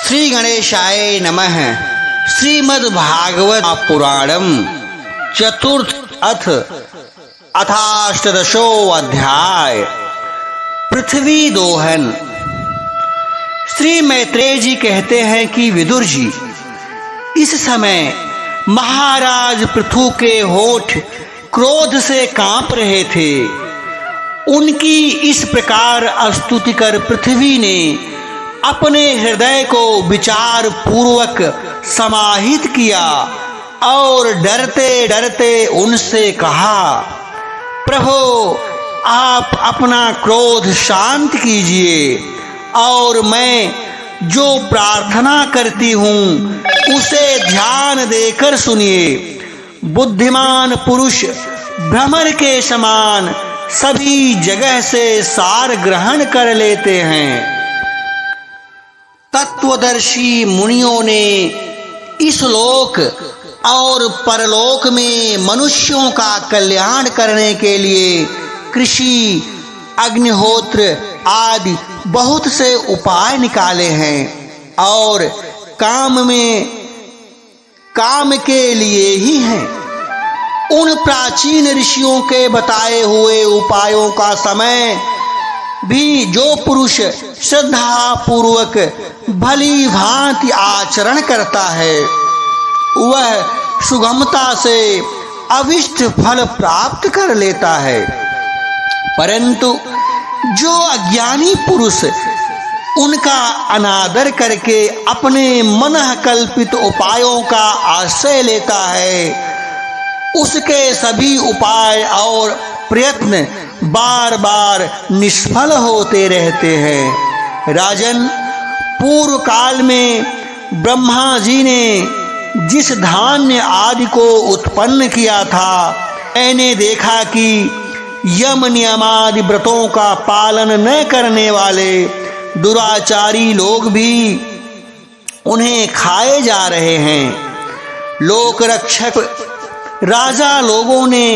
श्री गणेशाय नमः। श्रीमद्भागवत पुराणम चतुर्थ अथाष्टदशो अध्याय पृथ्वी दोहन। श्री मैत्रेय जी कहते हैं कि विदुर जी, इस समय महाराज पृथु के होठ क्रोध से कांप रहे थे। उनकी इस प्रकार स्तुति कर पृथ्वी ने अपने हृदय को विचार पूर्वक समाहित किया और डरते डरते उनसे कहा, प्रभु आप अपना क्रोध शांत कीजिए और मैं जो प्रार्थना करती हूँ उसे ध्यान देकर सुनिए। बुद्धिमान पुरुष भ्रमर के समान सभी जगह से सार ग्रहण कर लेते हैं। तत्वदर्शी मुनियों ने इस लोक और परलोक में मनुष्यों का कल्याण करने के लिए कृषि, अग्निहोत्र आदि बहुत से उपाय निकाले हैं और काम के लिए ही हैं। उन प्राचीन ऋषियों के बताए हुए उपायों का समय भी जो पुरुष श्रद्धा पूर्वक भली भांति आचरण करता है वह सुगमता से अभिष्ट फल प्राप्त कर लेता है, परंतु जो अज्ञानी पुरुष उनका अनादर करके अपने मनः कल्पित उपायों का आश्रय लेता है उसके सभी उपाय और प्रयत्न बार बार निष्फल होते रहते हैं। राजन, पूर्व काल में ब्रह्मा जी ने जिस धान्य आदि को उत्पन्न किया था, मैंने देखा कि यम नियमादि व्रतों का पालन न करने वाले दुराचारी लोग भी उन्हें खाए जा रहे हैं। लोक रक्षक राजा लोगों ने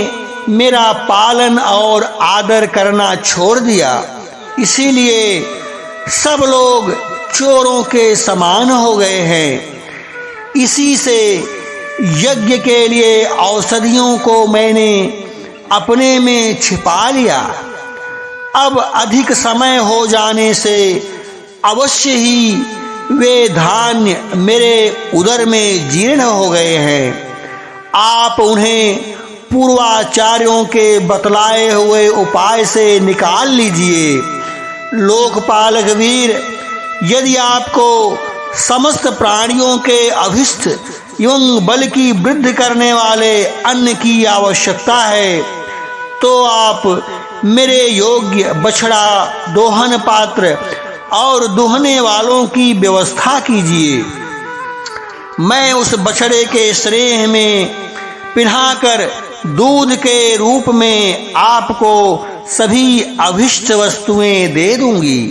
मेरा पालन और आदर करना छोड़ दिया, इसीलिए सब लोग चोरों के समान हो गए हैं। इसी से यज्ञ के लिए औषधियों को मैंने अपने में छिपा लिया। अब अधिक समय हो जाने से अवश्य ही वे धान्य मेरे उदर में जीर्ण हो गए हैं। आप उन्हें पूर्वाचार्यों के बतलाए हुए उपाय से निकाल लीजिए। लोकपालक वीर, यदि आपको समस्त प्राणियों के अभिष्ट एवं बल की वृद्धि करने वाले अन्न की आवश्यकता है तो आप मेरे योग्य बछड़ा, दोहन पात्र और दुहने वालों की व्यवस्था कीजिए। मैं उस बछड़े के श्रेह में पिन्हाकर दूध के रूप में आपको सभी अभिष्ट वस्तुएं दे दूंगी।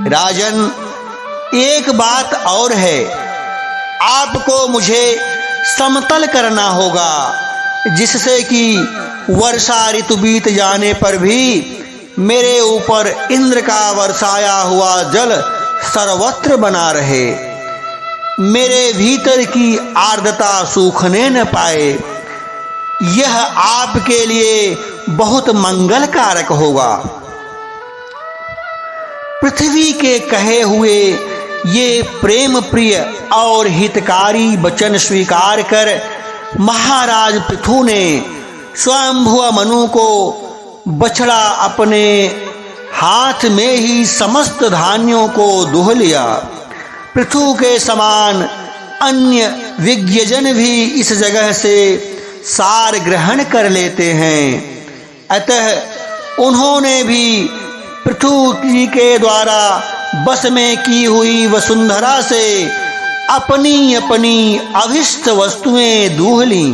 राजन, एक बात और है, आपको मुझे समतल करना होगा जिससे कि वर्षा ऋतु बीत जाने पर भी मेरे ऊपर इंद्र का वर्षाया हुआ जल सर्वत्र बना रहे, मेरे भीतर की आर्द्रता सूखने न पाए। यह आपके लिए बहुत मंगलकारक होगा। पृथ्वी के कहे हुए ये प्रेम प्रिय और हितकारी वचन स्वीकार कर महाराज पृथु ने स्वयंभुव मनु को बछड़ा अपने हाथ में ही समस्त धान्यों को दुह लिया। पृथु के समान अन्य विज्ञजन भी इस जगह से सार ग्रहण कर लेते हैं। अतः उन्होंने भी पृथु जी के द्वारा बस में की हुई वसुंधरा से अपनी अपनी अभिष्ट वस्तुएं दूह लीं।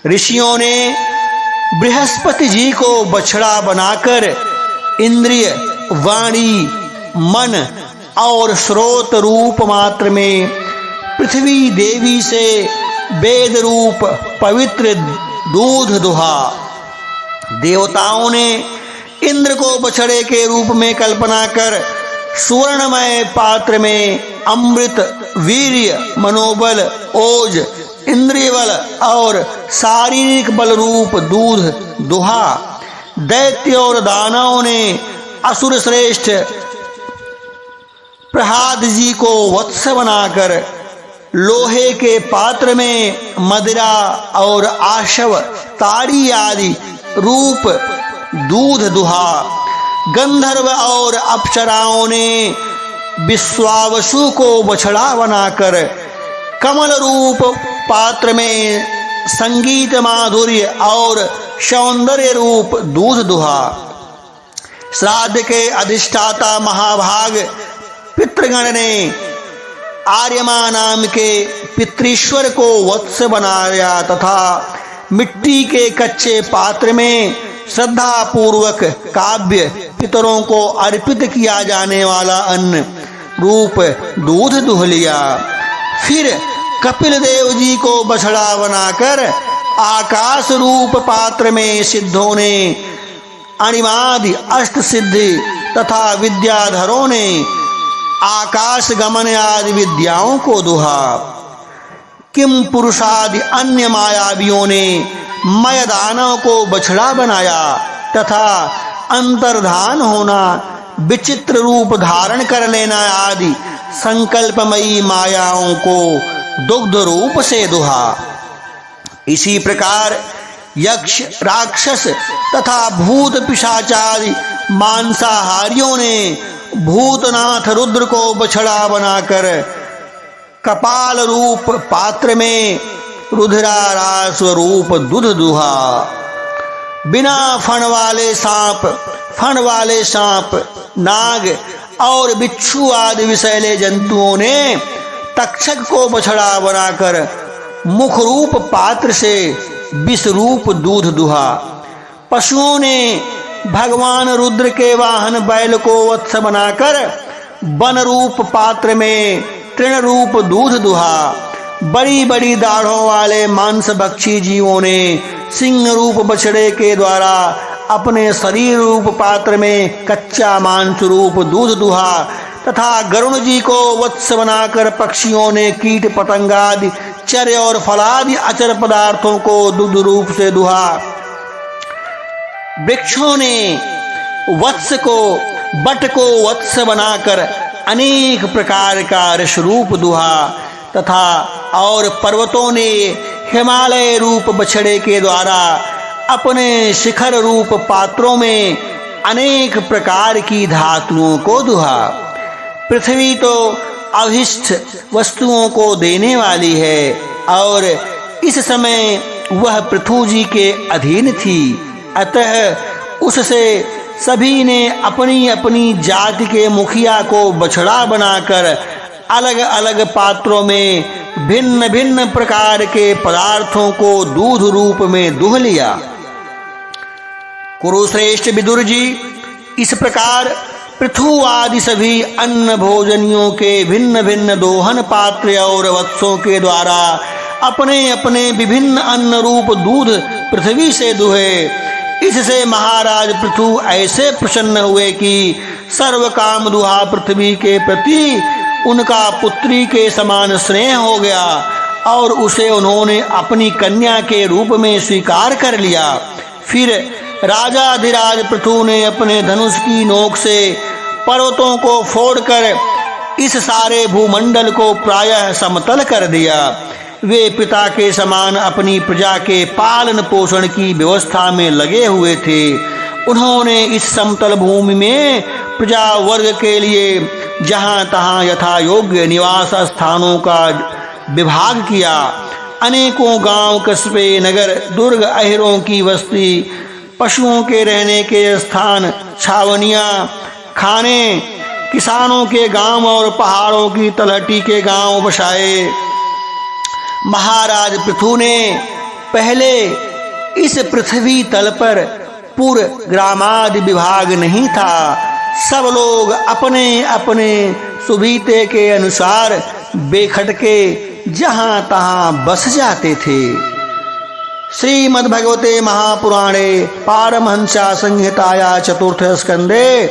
ऋषियों ने बृहस्पति जी को बछड़ा बनाकर इंद्रिय, वाणी, मन और स्रोत रूप मात्र में पृथ्वी देवी से वेद रूप पवित्र दूध दुहा। देवताओं ने इंद्र को बछड़े के रूप में कल्पना कर सुवर्णमय पात्र में अमृत, वीर्य, मनोबल, ओज, इंद्रिय बल और शारीरिक बल रूप दूध दुहा। दैत्य और दानवों ने असुर श्रेष्ठ प्रहलाद जी को वत्स बनाकर लोहे के पात्र में मदिरा और आशव, ताड़ी आदि रूप दूध दुहा। गंधर्व और अप्सराओं ने विश्वावसु को बछड़ा बनाकर कमल रूप पात्र में संगीत, माधुर्य और सौंदर्य रूप दूध दुहा। श्राद्ध के अधिष्ठाता महाभाग पितृगण ने आर्यमा नाम के पितृश्वर को वत्स बनाया तथा मिट्टी के कच्चे पात्र में श्रद्धा पूर्वक काव्य पितरों को अर्पित किया जाने वाला अन्न रूप दूध दुह लिया। फिर कपिल देव जी को बछड़ा बनाकर आकाश रूप पात्र में सिद्धों ने, अणिमादि अष्ट सिद्धि तथा विद्याधरों ने आकाश गमन आदि विद्याओं को दुहा। किम पुरुषादि अन्य मायावियों ने मय दानव को बछड़ा बनाया तथा अंतर्धान होना, विचित्र रूप धारण कर लेना आदि संकल्पमयी मायाओं को दुग्ध रूप से दुहा। इसी प्रकार यक्ष, राक्षस तथा भूत पिशाचादि मांसाहारियों ने भूतनाथ रुद्र को बछड़ा बनाकर कपाल रूप पात्र में रुधिरारा स्वरूप दूध दुहा। बिना फण वाले सांप, नाग और बिच्छू आदि विषैले जंतुओं ने तक्षक को बछड़ा बनाकर मुख रूप पात्र से विष रूप दूध दुहा। पशुओं ने भगवान रुद्र के वाहन बैल को वत्स बनाकर वन रूप पात्र में तृण रूप दूध दुहा। बड़ी बड़ी दाढ़ों वाले मांसभक्षी जीवों ने सिंह रूप बछड़े के द्वारा अपने शरीर रूप पात्र में कच्चा मांस रूप दूध दुहा तथा गरुण जी को वत्स बनाकर पक्षियों ने कीट पतंगादि चर्य और फलादि अचर पदार्थों को दुग्ध रूप से दुहा। वृक्षों ने वत्स को, बट को वत्स बनाकर अनेक प्रकार का रस रूप दुहा तथा और पर्वतों ने हिमालय रूप बछड़े के द्वारा अपने शिखर रूप पात्रों में अनेक प्रकार की धातुओं को दुहा। पृथ्वी तो अभिष्ट वस्तुओं को देने वाली है और इस समय वह पृथु जी के अधीन थी, अतः उससे सभी ने अपनी अपनी जाति के मुखिया को बछड़ा बनाकर अलग अलग पात्रों में भिन्न भिन्न प्रकार के पदार्थों को दूध रूप में दुह लिया। कुरुश्रेष्ठ विदुर जी इस प्रकार पृथु आदि सभी अन्न भोजनियों के भिन्न भिन्न दोहन पात्र और वत्सों के द्वारा अपने अपने विभिन्न अन्न रूप दूध पृथ्वी से दुहे। इससे महाराज पृथु ऐसे प्रसन्न हुए कि सर्व काम दुहा पृथ्वी के प्रति उनका पुत्री के समान स्नेह हो गया और उसे उन्होंने अपनी कन्या के रूप में स्वीकार कर लिया। फिर राजाधिराज पृथु ने अपने धनुष की नोक से पर्वतों को फोड़कर इस सारे भूमंडल को प्रायः समतल कर दिया। वे पिता के समान अपनी प्रजा के पालन पोषण की व्यवस्था में लगे हुए थे। उन्होंने इस समतल भूमि में प्रजा वर्ग के लिए जहाँ तहाँ यथा योग्य निवास स्थानों का विभाग किया। अनेकों गांव, कस्बे, नगर, दुर्ग, अहिरों की बस्ती, पशुओं के रहने के स्थान, छावनियाँ, खाने, किसानों के गांव और पहाड़ों की तलहटी के गांव बसाए। महाराज पृथु ने पहले इस पृथ्वी तल पर पुर ग्रामादि विभाग नहीं था। सब लोग अपने अपने सुविधे के अनुसार बेखटके जहां तहां बस जाते थे। श्रीमद्भगवते महापुराणे पारमहंसा संहिताया चतुर्थ स्कंदे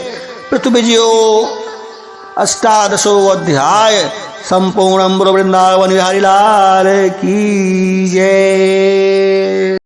पृथ्वीजयो अष्टादशो अध्याय संपूर्ण वृंदावन बिहारी लाल की जय।